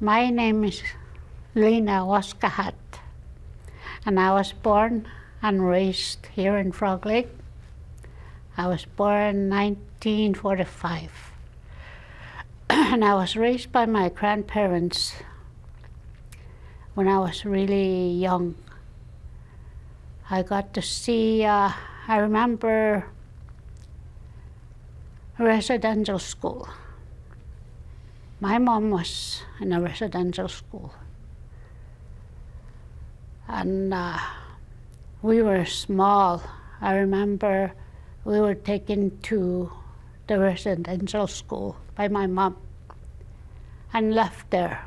My name is Lena Waskahat, and I was born and raised here in Frog Lake. I was born in 1945, and I was raised by my grandparents when I was really young. I got to see, I remember residential school. My mom was in a residential school. And we were small. I remember we were taken to the residential school by my mom and left there,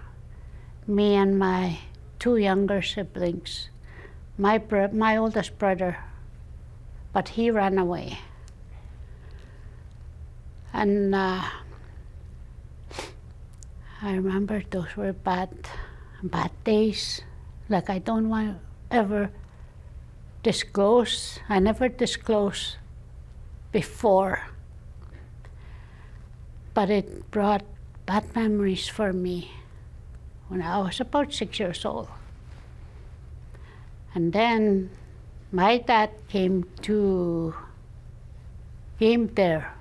me and my two younger siblings. My oldest brother, but he ran away. And I remember those were bad days. Like I don't want to ever disclose. I never disclosed before. But it brought bad memories for me when I was about 6 years old. And then my dad came there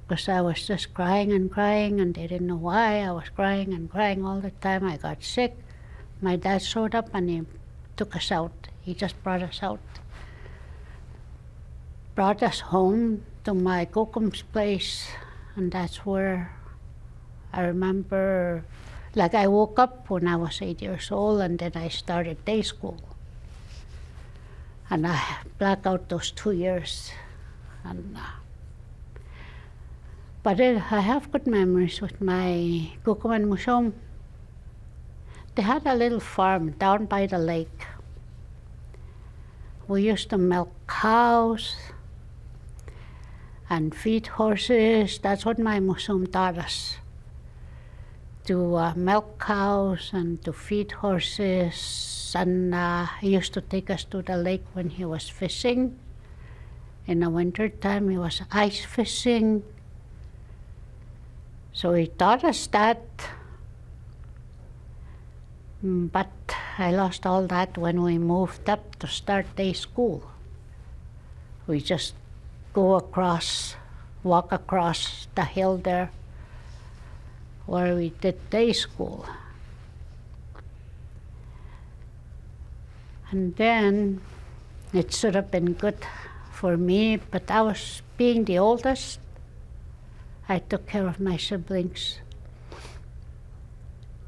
because I was just crying, and they didn't know why. I was crying and crying all the time. I got sick. My dad showed up and he took us out. He just brought us out. Brought us home to my kokum's place, and that's where I remember, like I woke up when I was 8 years old, and then I started day school. And I black out those 2 years. But I have good memories with my kokum and mushom. They had a little farm down by the lake. We used to milk cows and feed horses. That's what my mushom taught us. To milk cows and to feed horses. And he used to take us to the lake when he was fishing. In the winter time, he was ice fishing. So he taught us that. But I lost all that when we moved up to start day school. We just walk across the hill there where we did day school. And then it should have been good for me, but I was being the oldest. I took care of my siblings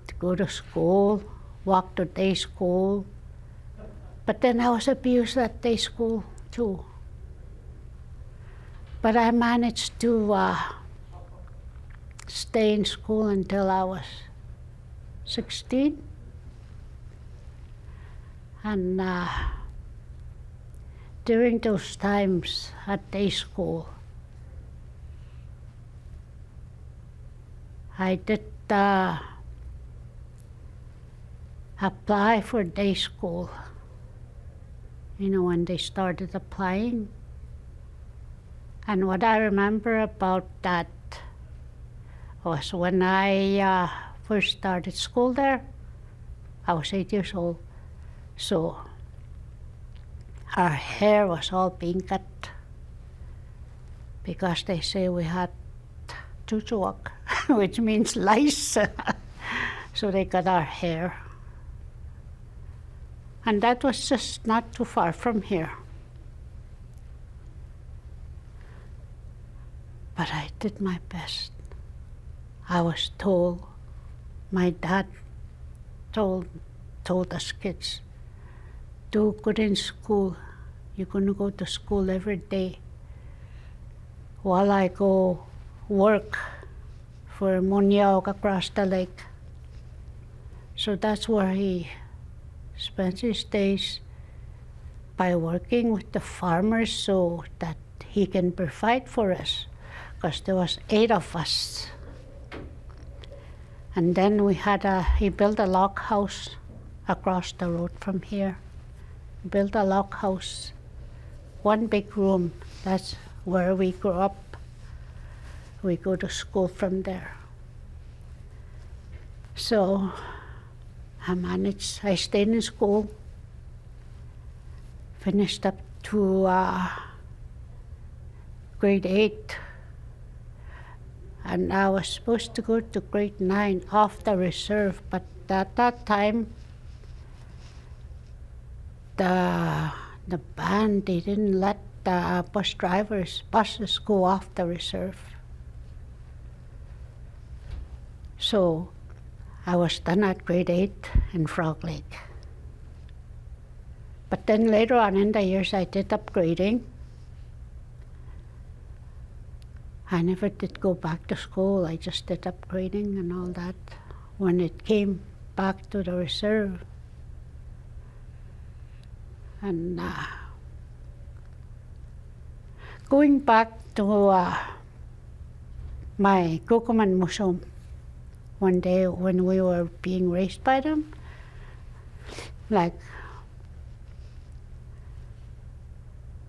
to go to school, walk to day school. But then I was abused at day school too. But I managed to stay in school until I was 16. And during those times at day school, I did apply for day school. You know, when they started applying. And what I remember about that was when I first started school there, I was 8 years old. So our hair was all being cut because they say we had chuchuak, which means lice. So they cut our hair. And that was just not too far from here. But I did my best. I was told, my dad told us kids, do good in school. You're going to go to school every day while I go work for Munyaok across the lake. So that's where he spends his days, by working with the farmers so that he can provide for us, because there was 8 of us. And then he built a log house across the road from here. Built a log house, 1 big room. That's where we grew up. We go to school from there. So I stayed in school, finished up to grade 8, and I was supposed to go to grade 9 off the reserve, but at that time, the band, they didn't let the buses go off the reserve. So I was done at grade 8 in Frog Lake. But then later on in the years, I did upgrading. I never did go back to school. I just did upgrading and all that when it came back to the reserve. And going back to my Kukuman Musum, one day when we were being raised by them, like,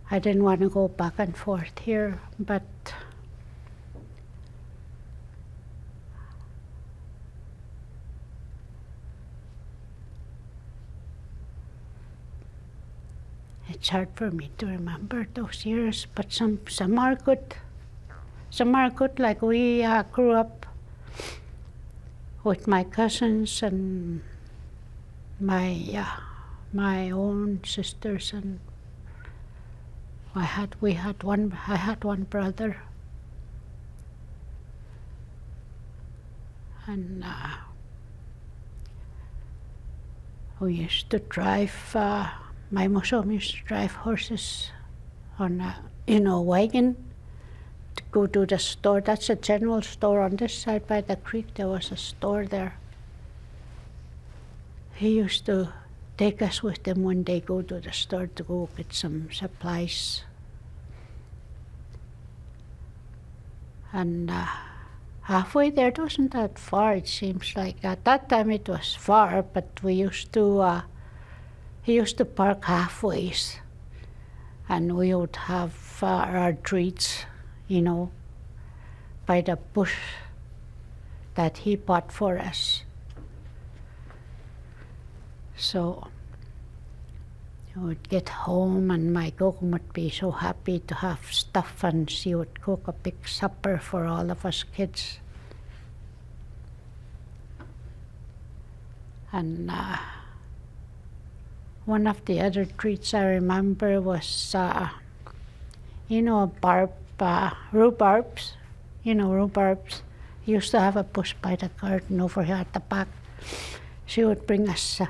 I didn't want to go back and forth here, but it's hard for me to remember those years, but some are good. Some are good, like we grew up with my cousins and my own sisters, and I had one brother, and we used to drive. My Musum used to drive horses on a wagon to go to the store. That's a general store on this side by the creek. There was a store there. He used to take us with him when they go to the store to go get some supplies. And halfway there, it wasn't that far, it seems like. At that time it was far, but we used to, he used to park halfway, and we would have our treats, by the bush that he bought for us. So I would get home and my Kukum would be so happy to have stuff, and she would cook a big supper for all of us kids. And one of the other treats I remember was, rhubarbs. Rhubarbs. He used to have a bush by the garden over here at the back. She would bring us,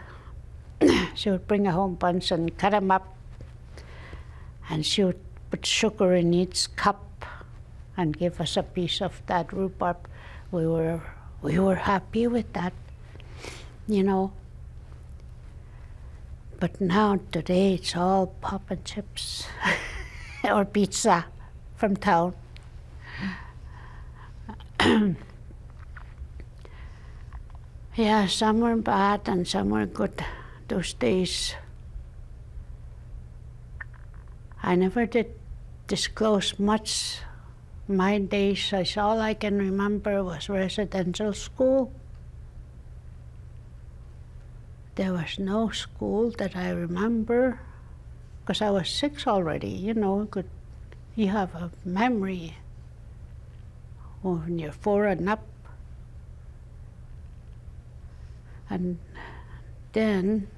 she would bring a home bunch and cut them up, and she would put sugar in each cup and give us a piece of that rhubarb. We were happy with that, But now today it's all pop and chips or pizza from town. Yeah, some were bad and some were good those days. I never did disclose much. My days, all I can remember was residential school. There was no school that I remember, because I was 6 already, you have a memory when you're 4 and up. And then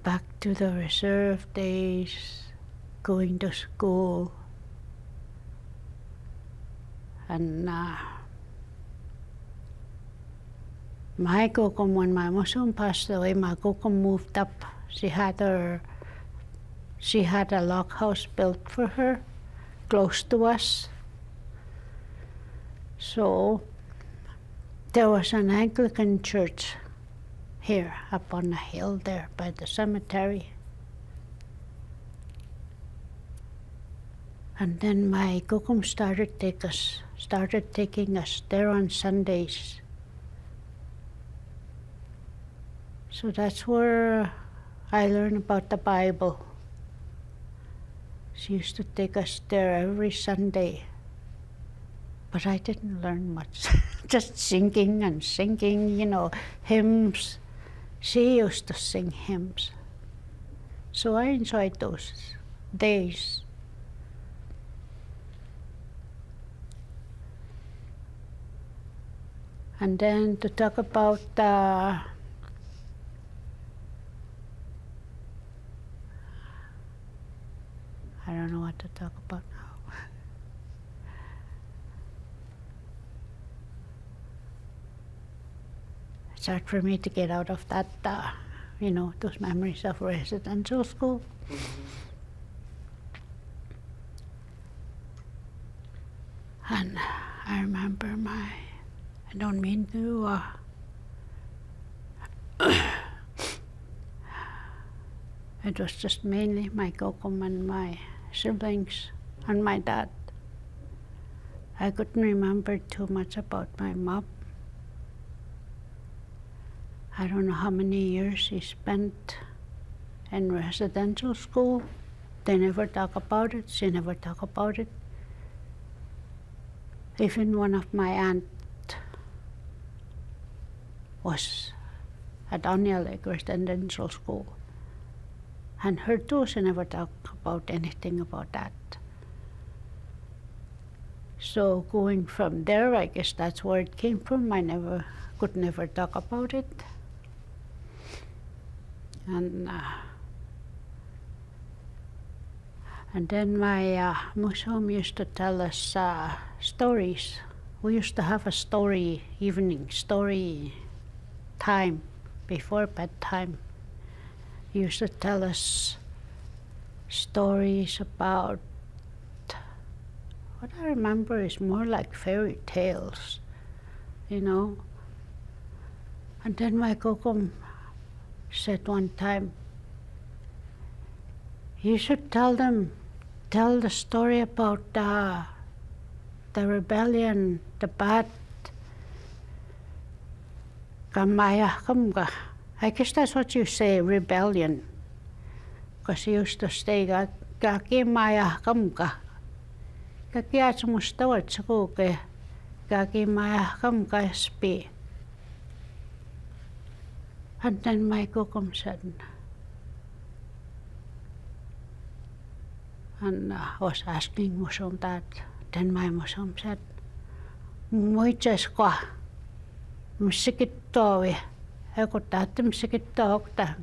back to the reserve days, going to school, and my Kukum, when my Musum passed away, my Kukum moved up. She had a log house built for her, close to us. So there was an Anglican church here up on the hill there by the cemetery. And then my Kukum started taking us there on Sundays. So that's where I learned about the Bible. She used to take us there every Sunday. but I didn't learn much. Just singing and singing, hymns. She used to sing hymns. So I enjoyed those days. And then to talk about I don't know what to talk about now. It's hard for me to get out of that, those memories of residential school. And I remember I don't mean to it was just mainly my kokum and my siblings and my dad. I couldn't remember too much about my mom. I don't know how many years she spent in residential school. They never talk about it. She never talk about it. Even one of my aunt was at Anialek residential school. And her too, she never talked about anything about that. So going from there, I guess that's where it came from. I could never talk about it. And then my museum used to tell us stories. We used to have a evening story time before bedtime. He used to tell us stories about, what I remember is more like fairy tales, And then my kokum said one time, you should tell the story about the rebellion, the bad kamaya kamga. I guess that's what you say, rebellion. Because he used to say, kaki maya kamga. Kaki atsumustawa tsukuke, kaki maya kamga spi. And then my kokum said, and was asking Musum that. Then my Musum said, muichaskwa, msikitowi. Eko tahti msikitokta,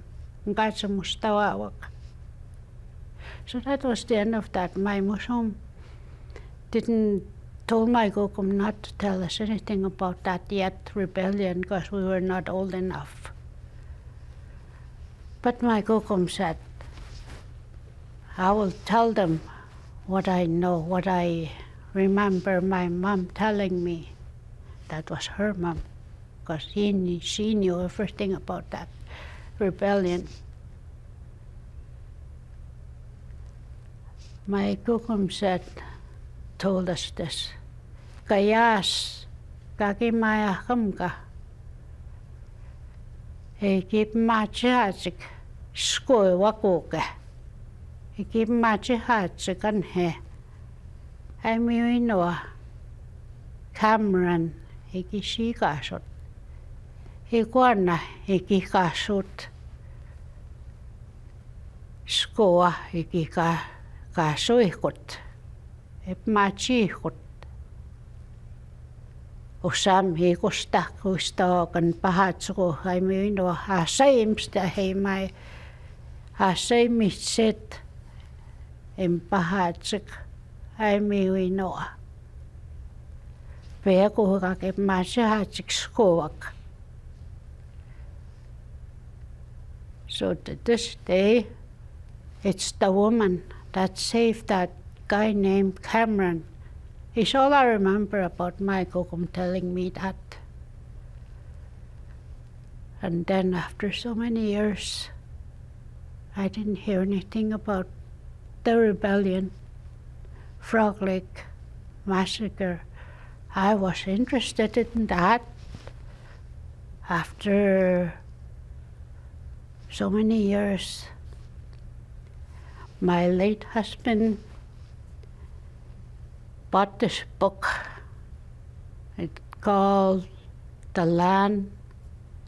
nkaitsumustawawak. So that was the end of that. My Musum didn't told my kokum not to tell us anything about that yet, rebellion, because we were not old enough. But my kokum said, I will tell them what I know, what I remember my mom telling me. That was her mom, because she knew everything about that rebellion. My kokum told us this. Kayas, kakimaya kamka. Ekip machihatsik, skoy wakoke. Ekip machihatsik an he. I miinoa Cameron, eki sikasot. Ikuana, eki kasut. Skoa, eki kasuikot. Ep machihot. Usam hikusta kustakan pahatsuko ai miinoa hasaimsta hei mai hasaimitset em pahatsik ai miinoa. Peakuhak ep machihatsik skoak. So to this day, it's the woman that saved that guy named Cameron. It's all I remember about my kokum telling me that. And then after so many years, I didn't hear anything about the rebellion, Frog Lake massacre. I was interested in that after so many years. My late husband bought this book called The Land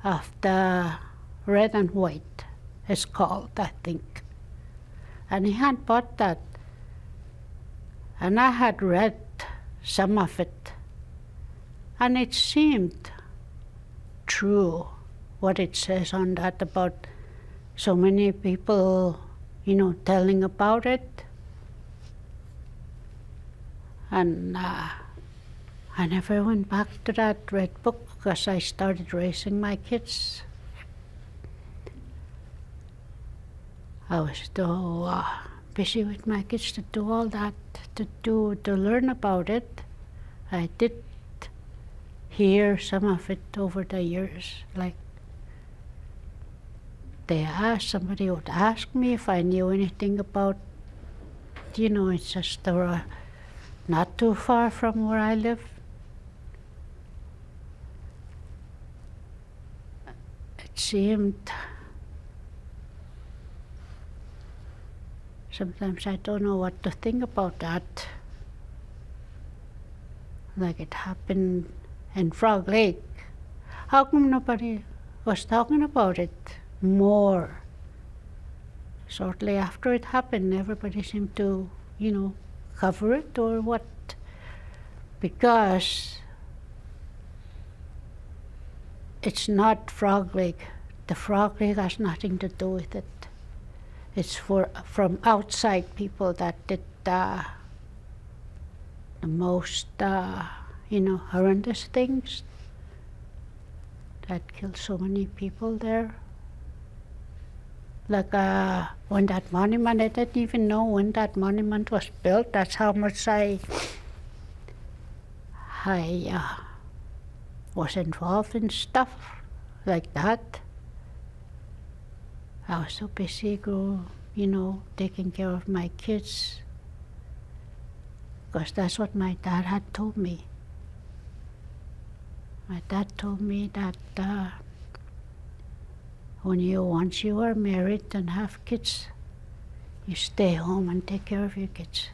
of the Red and White, it's called, I think. And he had bought that. And I had read some of it. And it seemed true, what it says on that about so many people, telling about it. And I never went back to that red book because I started raising my kids. I was so busy with my kids to do all that, to learn about it. I did hear some of it over the years, like somebody would ask me if I knew anything about, it's just not too far from where I live. It seemed, sometimes I don't know what to think about that. Like it happened in Frog Lake. How come nobody was talking about it more? Shortly after it happened, everybody seemed to, cover it or what? Because it's not Frog Lake. The Frog Lake has nothing to do with it. It's from outside people that did the most, horrendous things that killed so many people there. Like when that monument, I didn't even know when that monument was built. That's how much I was involved in stuff like that. I was so busy taking care of my kids, because that's what my dad had told me. My dad told me that once you are married and have kids, you stay home and take care of your kids.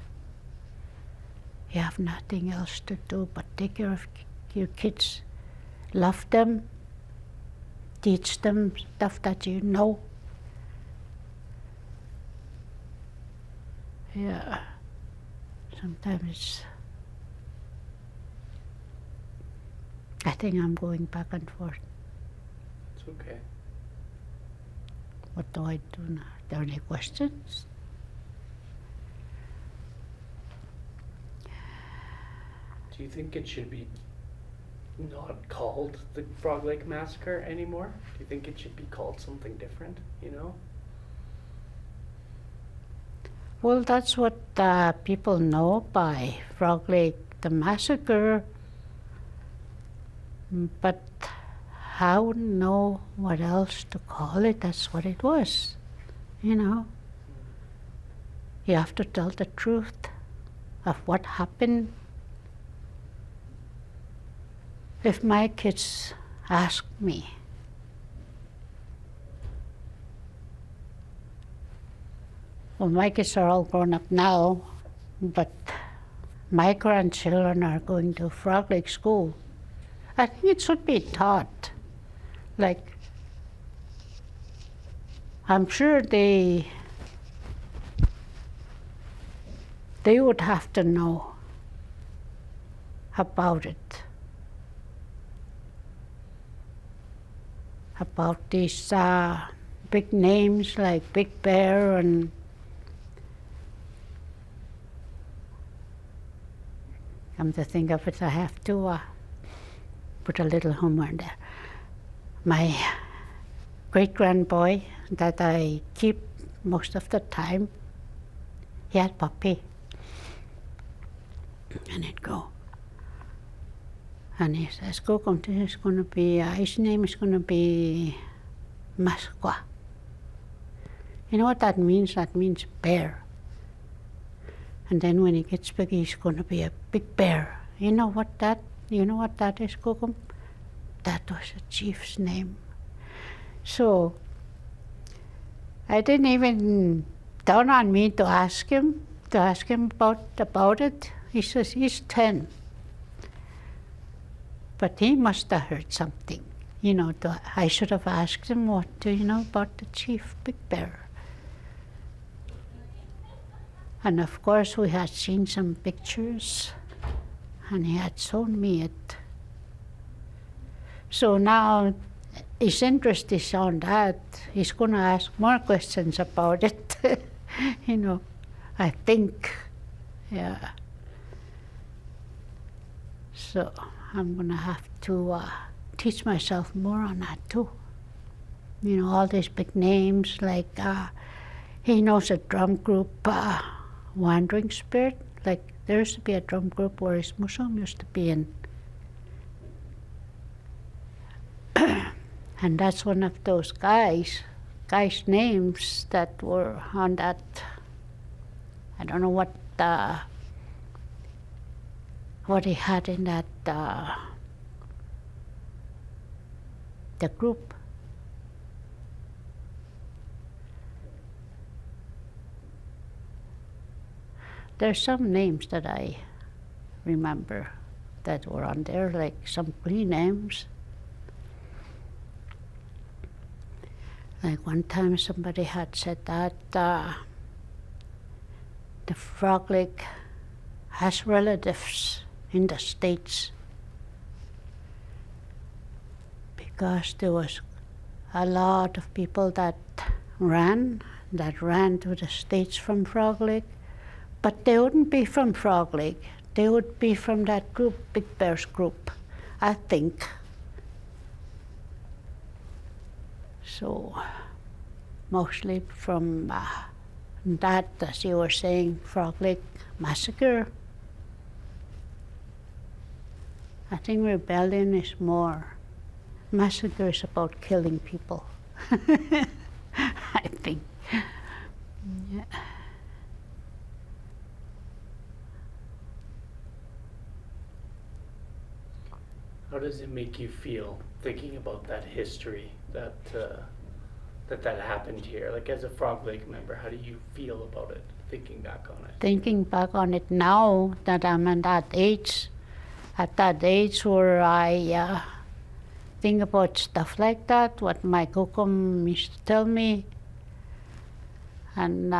You have nothing else to do but take care of your kids. Love them, teach them stuff that you know. Yeah, sometimes I think I'm going back and forth. It's okay. What do I do now? Are there any questions? Do you think it should be not called the Frog Lake Massacre anymore? Do you think it should be called something different, Well, that's what people know by Frog Lake, the massacre. But I wouldn't know what else to call it. That's what it was, You have to tell the truth of what happened. If my kids ask me, well, my kids are all grown up now, but my grandchildren are going to Frog Lake School. I think it should be taught. Like, I'm sure they would have to know about it. About these big names like Big Bear and come to think of it, I have to put a little humor in there. My great-grandboy that I keep most of the time, he had puppy. And he'd go. And he says, his name is going to be Waskahat. You know what that means? That means bear. And then when he gets big, he's going to be a big bear. You know what that is, Kokum? That was a chief's name. So I didn't even dawn on me to ask him about it. He says he's 10. But he must have heard something. I should have asked him, what do you know about the chief Big Bear? And of course we had seen some pictures and he had shown me it. So now his interest is on that. He's going to ask more questions about it, I think. Yeah. So I'm going to have to teach myself more on that too. All these big names, like he knows a drum group, Wandering Spirit. Like there used to be a drum group where his museum used to be in. And that's one of those guys' names that were on that, I don't know what he had in that, the group. There's some names that I remember that were on there, like some Cree names. Like one time somebody had said that the Frog Lake has relatives in the States because there was a lot of people that ran to the States from Frog Lake, but they wouldn't be from Frog Lake. They would be from that group, Big Bear's group, I think. So mostly from that, as you were saying, Frog Lake Massacre. I think rebellion is more. Massacre is about killing people. I think. Yeah. How does it make you feel thinking about that history that happened here? Like as a Frog Lake member, how do you feel about it, thinking back on it? Thinking back on it now that I'm at that age where I think about stuff like that, what my kukum used to tell me. And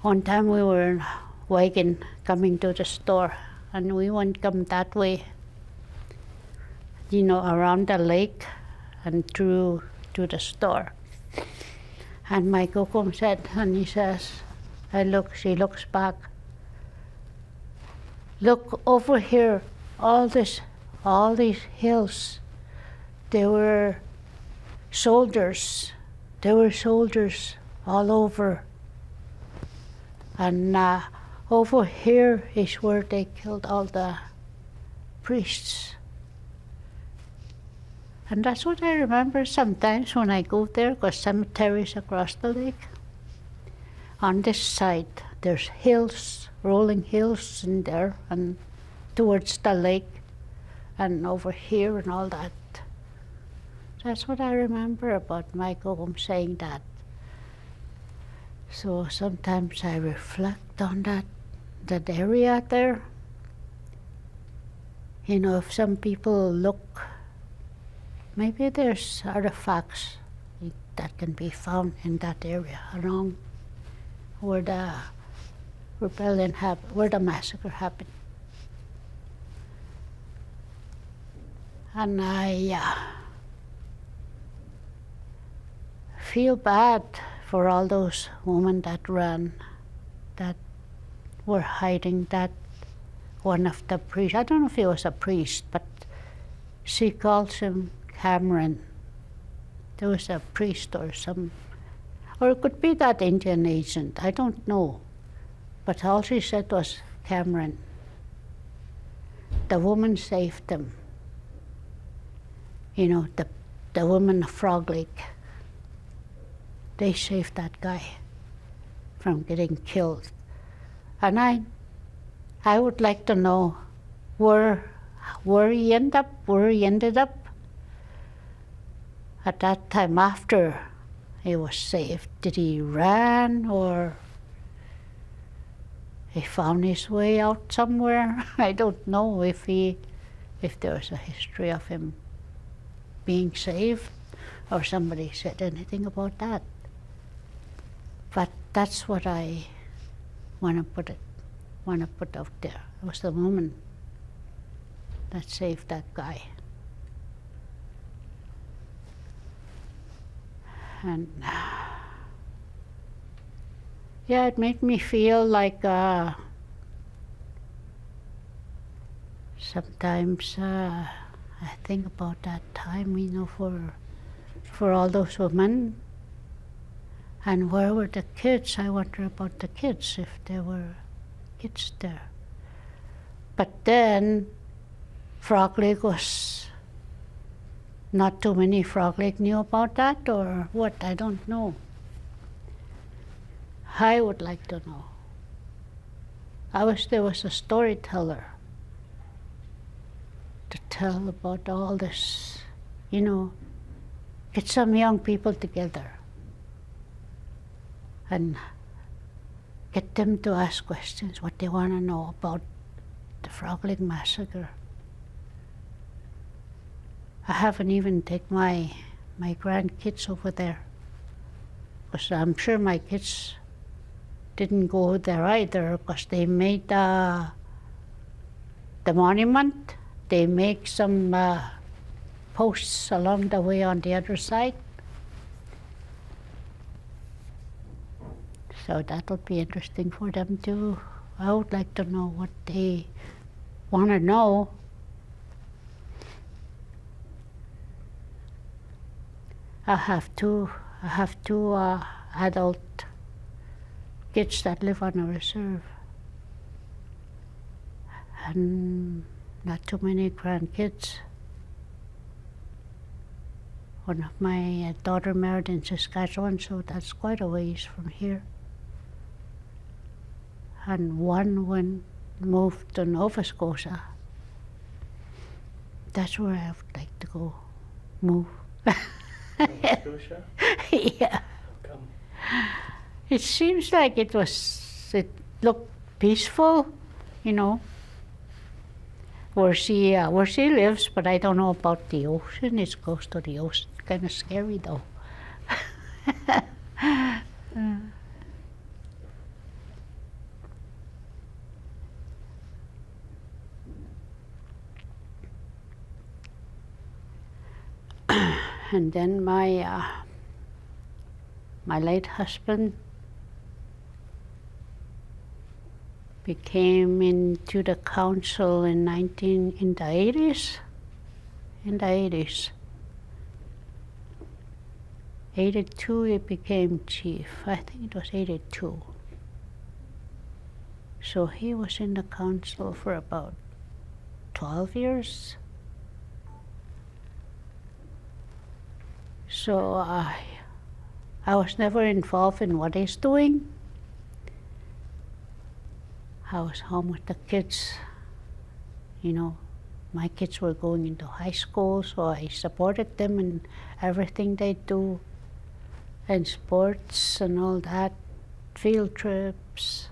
one time we were in a wagon coming to the store, and we went come that way, around the lake and through to the store. And my kukum said, and he says, she looks back, look over here, all these hills, there were soldiers all over. And over here is where they killed all the priests. And that's what I remember sometimes when I go there, because cemetery is across the lake. On this side, there's hills, rolling hills in there, and towards the lake, and over here and all that. That's what I remember about my kukum saying that. So sometimes I reflect on that area there. If some people look, maybe there's artifacts that can be found in that area along where the rebellion happened, where the massacre happened. And I feel bad for all those women that ran, that were hiding, that one of the priests, I don't know if he was a priest, but she calls him Cameron. There was a priest or it could be that Indian agent, I don't know. But all she said was Cameron. The woman saved him. The woman of Frog Lake. They saved that guy from getting killed. And I would like to know where he ended up at that time after he was saved. Did he run, or he found his way out somewhere? I don't know if he if there was a history of him being saved or somebody said anything about that. But that's what I want to put out there. It was the woman that saved that guy. And yeah, it made me feel like sometimes I think about that time, for all those women. And where were the kids? I wonder about the kids, if there were kids there. But then Frog Lake was not too many. Frog Lake knew about that, or what? I don't know. I would like to know. I wish there was a storyteller to tell about all this, get some young people together and get them to ask questions, what they want to know about the Frog Lake Massacre. I haven't even taken my grandkids over there, because I'm sure my kids didn't go there either, because they made the monument. They make some posts along the way on the other side. So that'll be interesting for them too. I would like to know what they want to know. I have two adult kids that live on a reserve, and not too many grandkids. One of my daughter married in Saskatchewan, so that's quite a ways from here. And one moved to Nova Scotia. That's where I would like to go move. Nova Scotia? Yeah. How come? It seems like it looked peaceful, where she lives, but I don't know about the ocean. It's close to the ocean. Kind of scary though. And then my late husband became into the council in the 80s. In the 80s. 82 he became chief. I think it was 82. So he was in the council for about 12 years. So I was never involved in what he's doing. I was home with the kids. My kids were going into high school, so I supported them in everything they do, and sports and all that, field trips.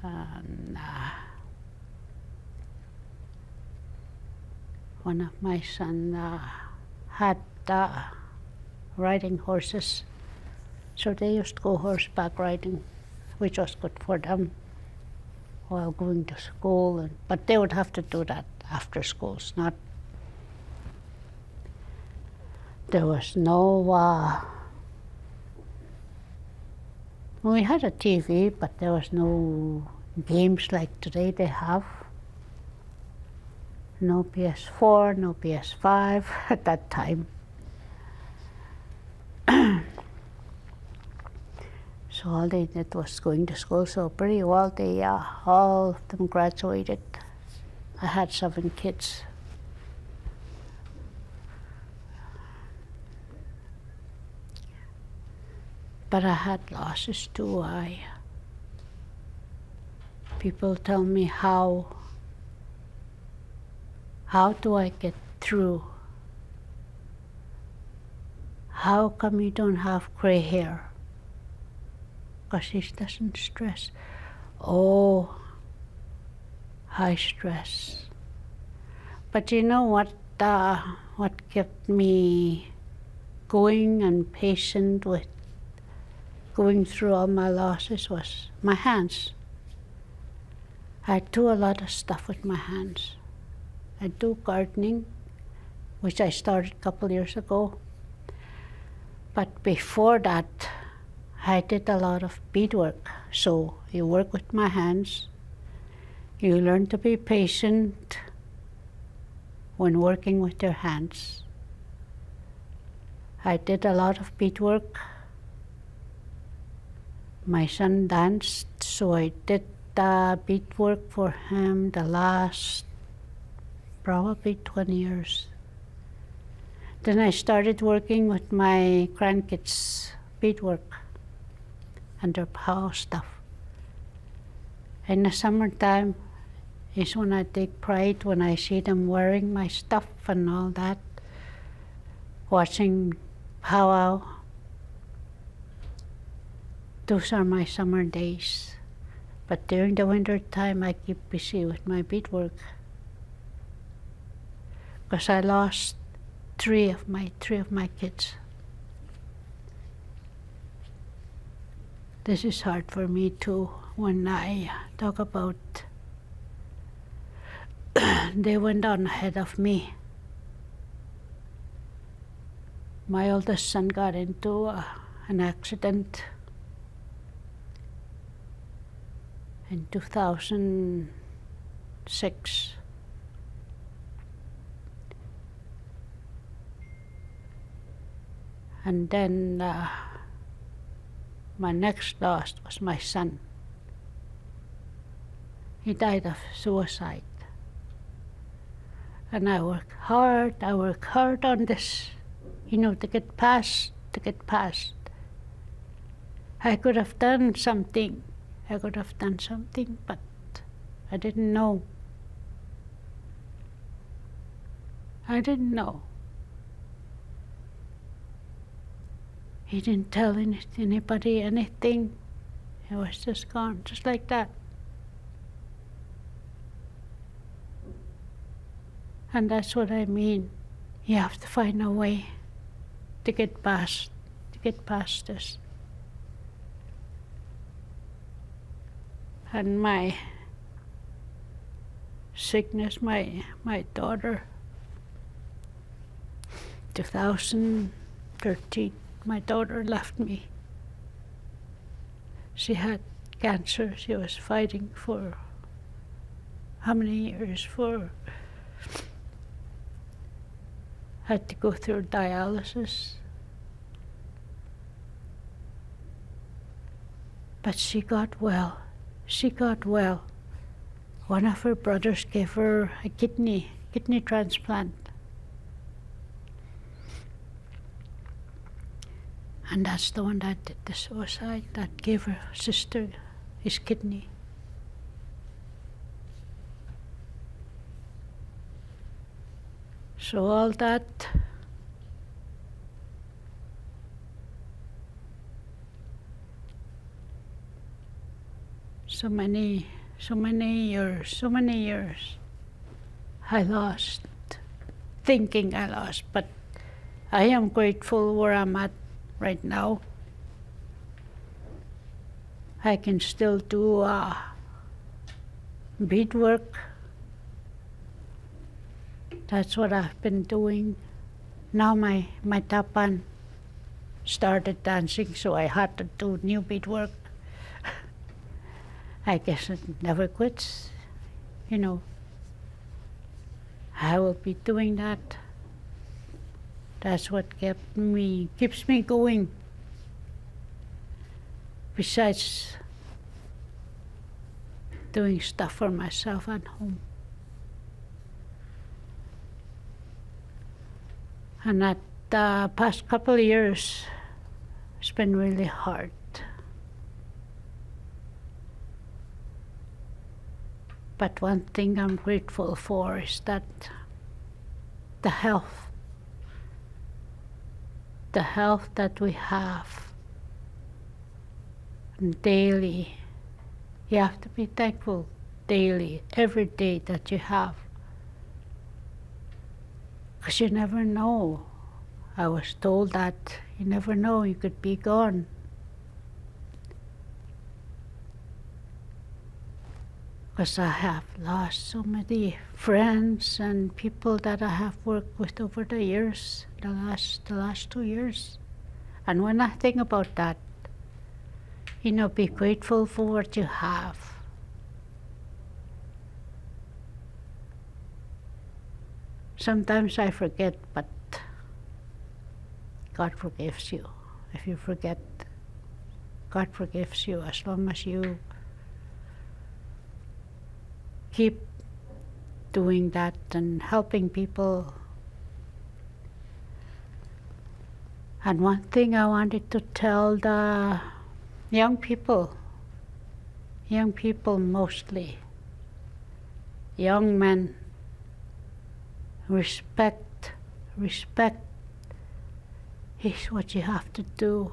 And one of my sons had riding horses, so they used to go horseback riding, which was good for them while going to school. But they would have to do that after schools. There was no. We had a TV, but there was no games like today they have. No PS4, no PS5 at that time. So all they did was going to school, so pretty well they all of them graduated. I had 7 kids. But I had losses too. People tell me how do I get through? How come you don't have gray hair? Because he doesn't stress. Oh, high stress. But you know what kept me going and patient with going through all my losses was my hands. I do a lot of stuff with my hands. I do gardening, which I started a couple years ago. But before that, I did a lot of beadwork. So you work with my hands. You learn to be patient when working with your hands. I did a lot of beadwork. My son danced, so I did beadwork for him the last probably 20 years. Then I started working with my grandkids' beadwork and their house stuff. In the summertime is when I take pride when I see them wearing my stuff and all that, watching powwow. Those are my summer days. But during the winter time, I keep busy with my beadwork. Because I lost three of my kids. This is hard for me too when I talk about they went on ahead of me. My oldest son got into an accident in 2006. And then my next loss was my son. He died of suicide. And I work hard on this, to get past. I could have done something, but I didn't know. He didn't tell anybody anything. He was just gone, just like that. And that's what I mean. You have to find a way to get past this. And my sickness, my daughter, 2013, my daughter left me. She had cancer. She was fighting for how many years? Had to go through dialysis. But she got well. One of her brothers gave her a kidney transplant. And that's the one that did the suicide, that gave her sister his kidney. So all that so many years I lost, thinking I lost, but I am grateful where I'm at right now. I can still do beadwork. That's what I've been doing. Now my tapan started dancing, so I had to do new beadwork. I guess it never quits, I will be doing that. That's what keeps me going. Besides doing stuff for myself at home. And that past couple of years, it's been really hard. But one thing I'm grateful for is that the health that we have daily, you have to be thankful daily, every day that you have. Because you never know. I was told that you never know, you could be gone. Because I have lost so many friends and people that I have worked with over the years, the last 2 years. And when I think about that, be grateful for what you have. Sometimes I forget, but God forgives you. If you forget, God forgives you as long as you keep doing that and helping people. And one thing I wanted to tell the young people mostly, young men, respect is what you have to do.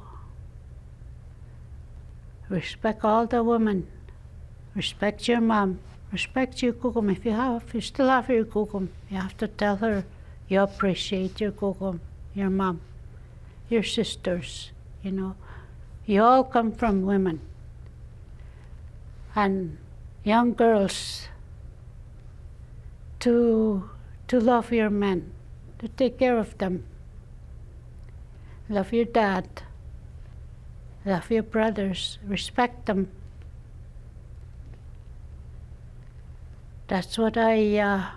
Respect all the women. Respect your mom. Respect your kukum. If you still have your kukum, you have to tell her you appreciate your kukum, your mom, your sisters. You all come from women. And young girls, to love your men, to take care of them. Love your dad. Love your brothers. Respect them. That's what I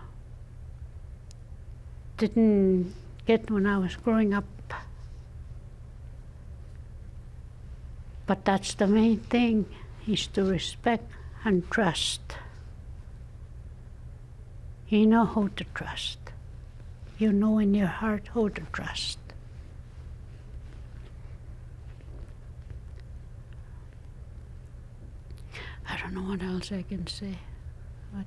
didn't get when I was growing up. But that's the main thing, is to respect and trust. You know who to trust. You know in your heart who to trust. I don't know what else I can say. But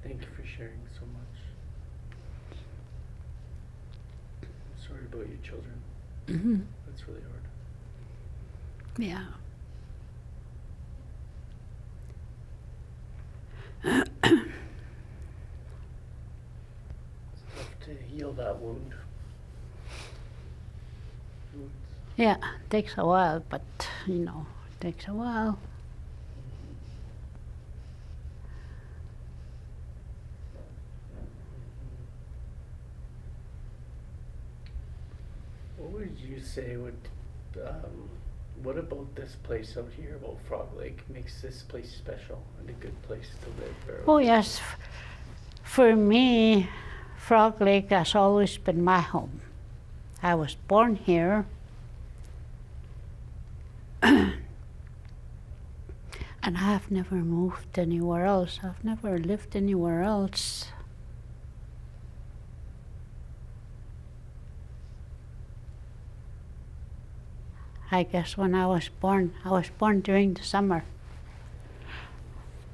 Thank you for sharing so much. I'm sorry about your children. mm-hmm. That's really hard. Yeah. It's tough to heal that wound. Wounds. Yeah, takes a while, but takes a while. What would you say what about this place out here, about Frog Lake, makes this place special and a good place to live? Oh yes, for me, Frog Lake has always been my home. I was born here. And I have never moved anywhere else. I've never lived anywhere else. I guess when I was born during the summer.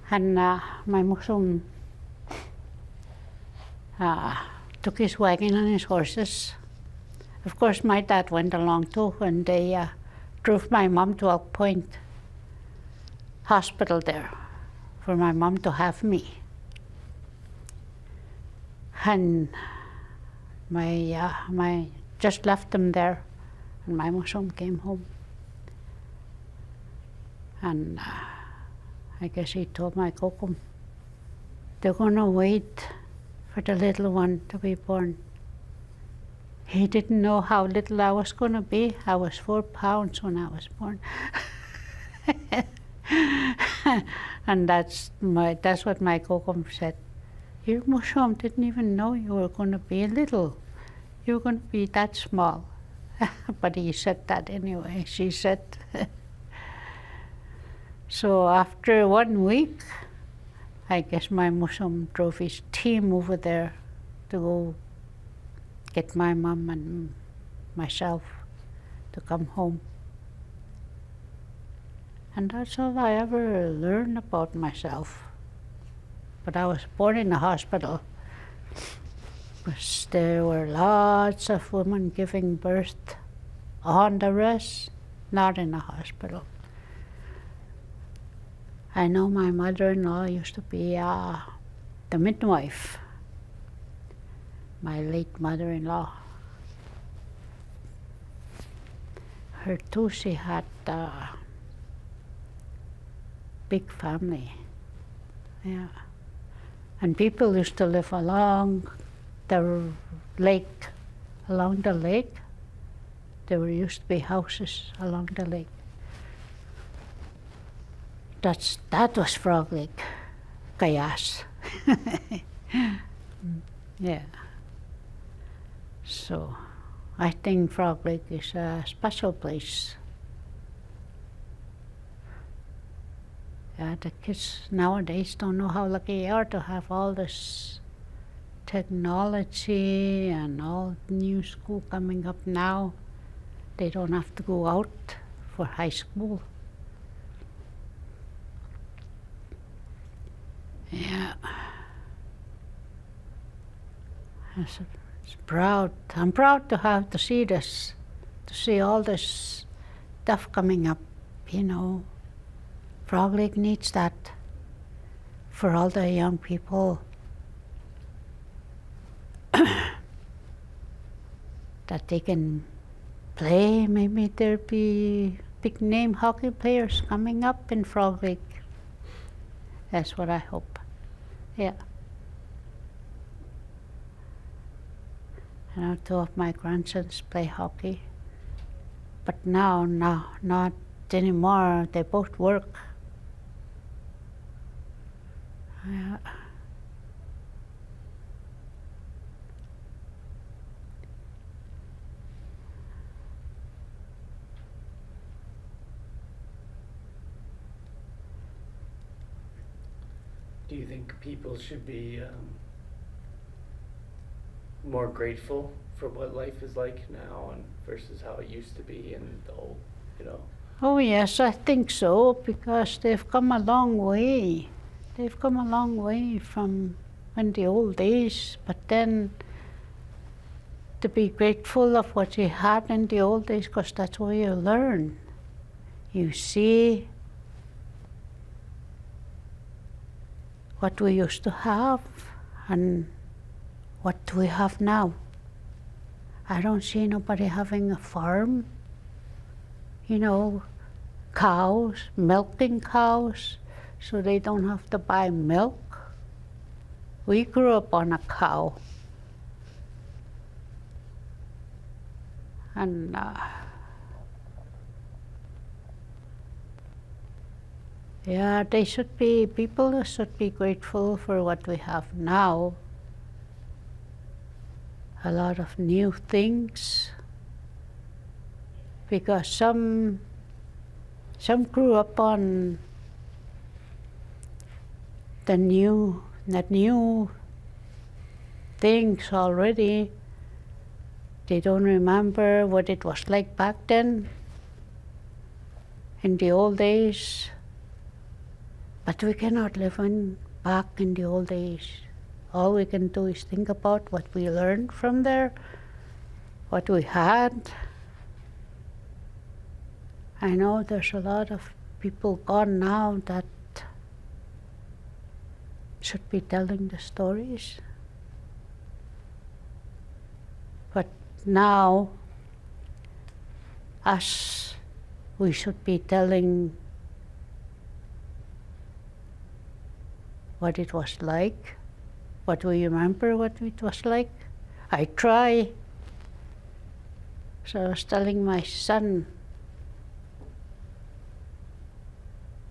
And my Musum took his wagon and his horses. Of course, my dad went along too, and they drove my mom to Elk Point Hospital there for my mom to have me. And my just left them there, and my Musum came home. And I guess he told my kokum, they're gonna wait for the little one to be born. He didn't know how little I was gonna be. I was 4 pounds when I was born. And that's what my kokum said. Your Musum didn't even know you were gonna be little. You were gonna be that small. But he said that anyway, she said. So after 1 week, I guess my Musum drove his team over there to go get my mom and myself to come home. And that's all I ever learned about myself. But I was born in a hospital. But there were lots of women giving birth on the rest, not in a hospital. I know my mother-in-law used to be the midwife, my late mother-in-law. Her too, she had a big family. Yeah. And people used to live along the lake. Along the lake, there used to be houses along the lake. That was Frog Lake, Kayas. Yeah. So I think Frog Lake is a special place. Yeah, the kids nowadays don't know how lucky they are to have all this technology and all new school coming up now. They don't have to go out for high school. Yeah. It's proud. I'm proud to have to see this, to see all this stuff coming up, you know. Frog Lake needs that for all the young people that they can play. Maybe there'll be big name hockey players coming up in Frog Lake. That's what I hope. Yeah. I know two of my grandsons play hockey, but now not anymore. They both work. Yeah. Do you think people should be more grateful for what life is like now and versus how it used to be in the old, you know? Oh yes, I think so, because they've come a long way. They've come a long way from in the old days, but then to be grateful of what you had in the old days, because that's where you learn. You see what we used to have and what we have now. I don't see nobody having a farm, you know, cows, milking cows, so they don't have to buy milk. We grew up on a cow. And yeah, people should be grateful for what we have now. A lot of new things, because some grew up on the new things already. They don't remember what it was like back then, in the old days. But we cannot live back in the old days. All we can do is think about what we learned from there, what we had. I know there's a lot of people gone now that should be telling the stories. But now, us, we should be telling what it was like, what we remember what it was like. I try. So I was telling my son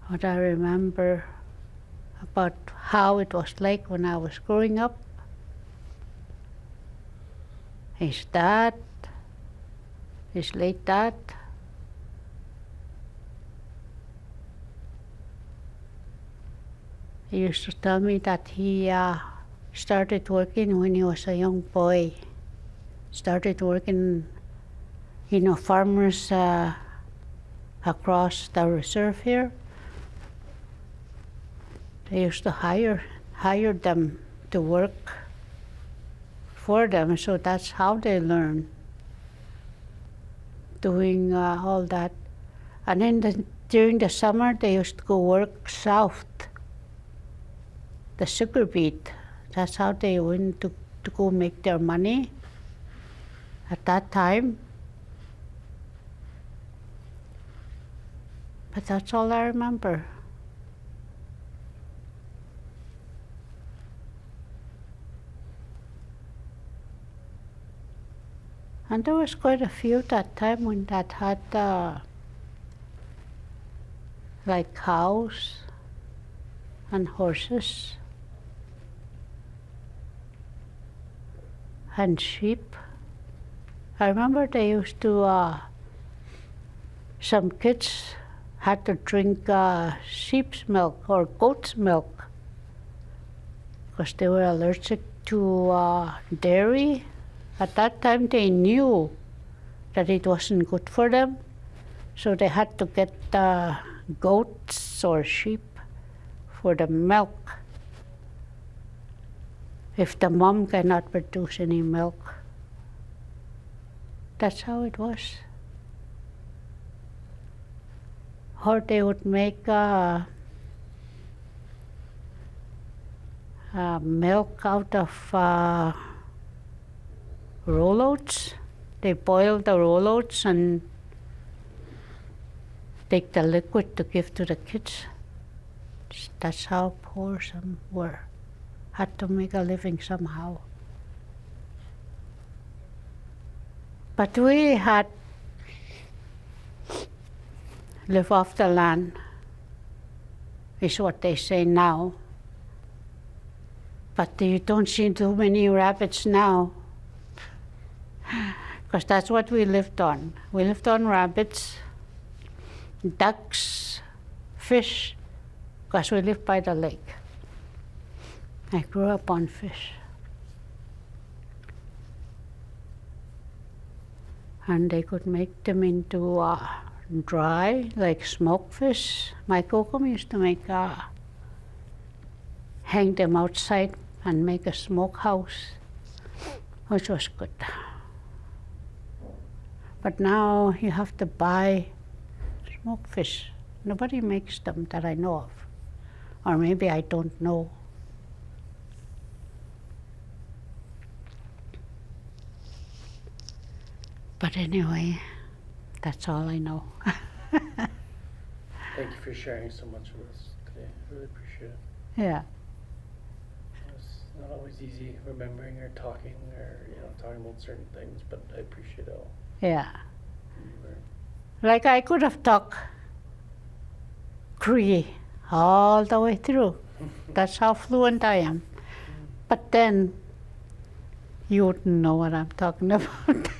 what I remember about how it was like when I was growing up. His dad, his late dad, he used to tell me that he started working when he was a young boy. Started working, farmers across the reserve here. They used to hire them to work for them, so that's how they learn, doing all that. And then during the summer, they used to go work south, the sugar beet. That's how they went to go make their money at that time. But that's all I remember. And there was quite a few that time when that had like cows and horses and sheep. I remember they used to, some kids had to drink sheep's milk or goat's milk because they were allergic to dairy. At that time they knew that it wasn't good for them, so they had to get goats or sheep for the milk if the mom cannot produce any milk. That's how it was. Or they would make milk out of roll oats. They boil the roll oats and take the liquid to give to the kids. That's how poor some were. Had to make a living somehow. But we had live off the land, is what they say now. But you don't see too many rabbits now, because that's what we lived on. We lived on rabbits, ducks, fish, because we lived by the lake. I grew up on fish. And they could make them into dry, like smoked fish. My kokum used to make, hang them outside and make a smokehouse, which was good. But now you have to buy smoked fish. Nobody makes them that I know of. Or maybe I don't know. But anyway, that's all I know. Thank you for sharing so much with us today. I really appreciate it. Yeah. It's not always easy remembering or talking talking about certain things, but I appreciate it all. Yeah. You Like I could have talked Cree all the way through. That's how fluent I am. But then you wouldn't know what I'm talking about.